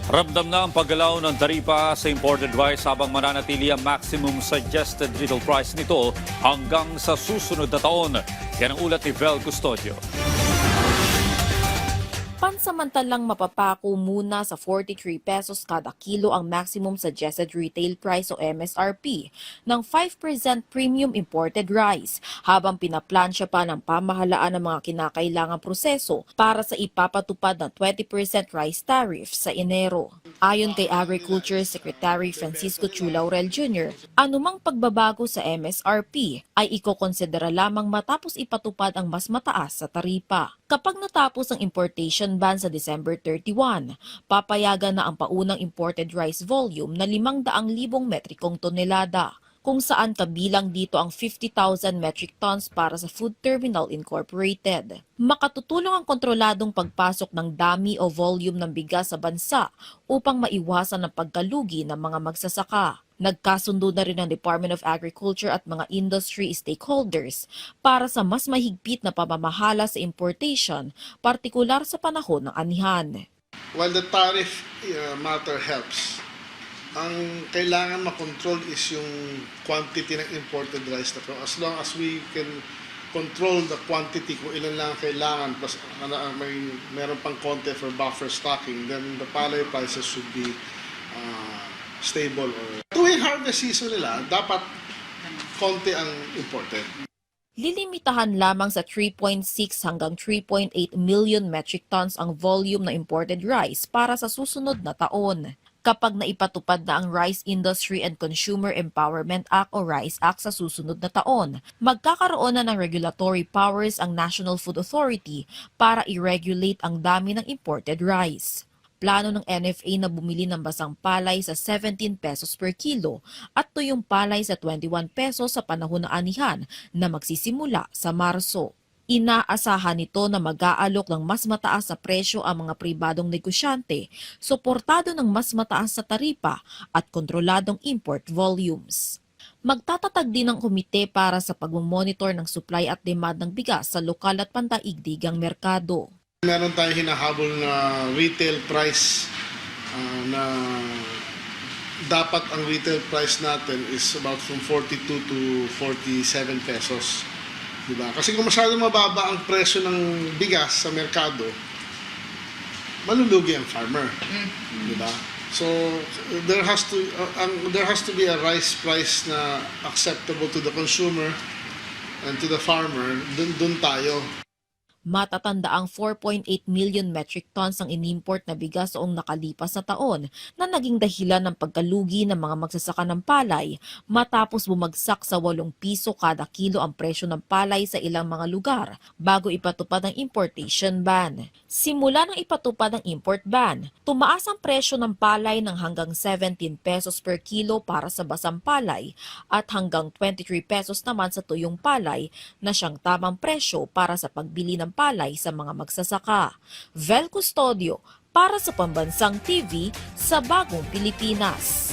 Ramdam na ang paggalaw ng taripa sa imported rice habang mananatili ang maximum suggested retail price nito hanggang sa susunod na taon. Yan ang ulat ni Vel Custodio. Pansamantalang mapapako muna sa 43 pesos kada kilo ang maximum suggested retail price o MSRP ng 5% premium imported rice habang pinaplansya pa ng pamahalaan ng mga kinakailangang proseso para sa ipapatupad na 20% rice tariff sa Enero. Ayon kay Agriculture Secretary Francisco Chu Laurel Jr., anumang pagbabago sa MSRP ay ikokonsidera lamang matapos ipatupad ang mas mataas sa taripa. Kapag natapos ang importation ban sa December 31, papayagan na ang paunang imported rice volume na 500,000 metrikong tonelada, kung saan kabilang dito ang 50,000 metric tons para sa Food Terminal Incorporated. Makatutulong ang kontroladong pagpasok ng dami o volume ng bigas sa bansa upang maiwasan ang pagkalugi ng mga magsasaka. Nagkasundo na rin ang Department of Agriculture at mga industry stakeholders para sa mas mahigpit na pamamahala sa importation, partikular sa panahon ng anihan. While the tariff matter helps, ang kailangan makontrol is yung quantity ng imported rice. As long as we can control the quantity, kung ilan lang kailangan, plus meron pang konti for buffer stocking, then the palay prices should be stable. Tuwing harvest season nila, dapat konti ang imported. Lilimitahan lamang sa 3.6 hanggang 3.8 million metric tons ang volume ng imported rice para sa susunod na taon. Kapag naipatupad na ang Rice Industry and Consumer Empowerment Act o RICE Act sa susunod na taon, magkakaroon na ng regulatory powers ang National Food Authority para i-regulate ang dami ng imported rice. Plano ng NFA na bumili ng basang palay sa 17 pesos per kilo at tuyong palay sa 21 pesos sa panahon ng anihan na magsisimula sa Marso. Inaasahan nito na mag-aalok ng mas mataas sa presyo ang mga pribadong negosyante, suportado ng mas mataas sa taripa at kontroladong import volumes. Magtatatag din ang komite para sa pagmumonitor ng supply at demand ng bigas sa lokal at pandaigdigang merkado. Meron tayong hinahabol na retail price na dapat ang retail price natin is about from 42 to 47 pesos. Diba? Kasi kung masyadong mababa ang presyo ng bigas sa merkado, malulugi ang farmer. Diba? So there has to be a rice price na acceptable to the consumer and to the farmer. Dun tayo. Matatanda ang 4.8 million metric tons ang inimport na bigas noong nakalipas na taon na naging dahilan ng pagkalugi ng mga magsasaka ng palay matapos bumagsak sa 8 piso kada kilo ang presyo ng palay sa ilang mga lugar bago ipatupad ang importation ban. Simula nang ipatupad ang import ban, tumaas ang presyo ng palay ng hanggang 17 pesos per kilo para sa basang palay at hanggang 23 pesos naman sa tuyong palay na siyang tamang presyo para sa pagbili ng palay sa mga magsasaka. Vel Custodio para sa Pambansang TV sa Bagong Pilipinas.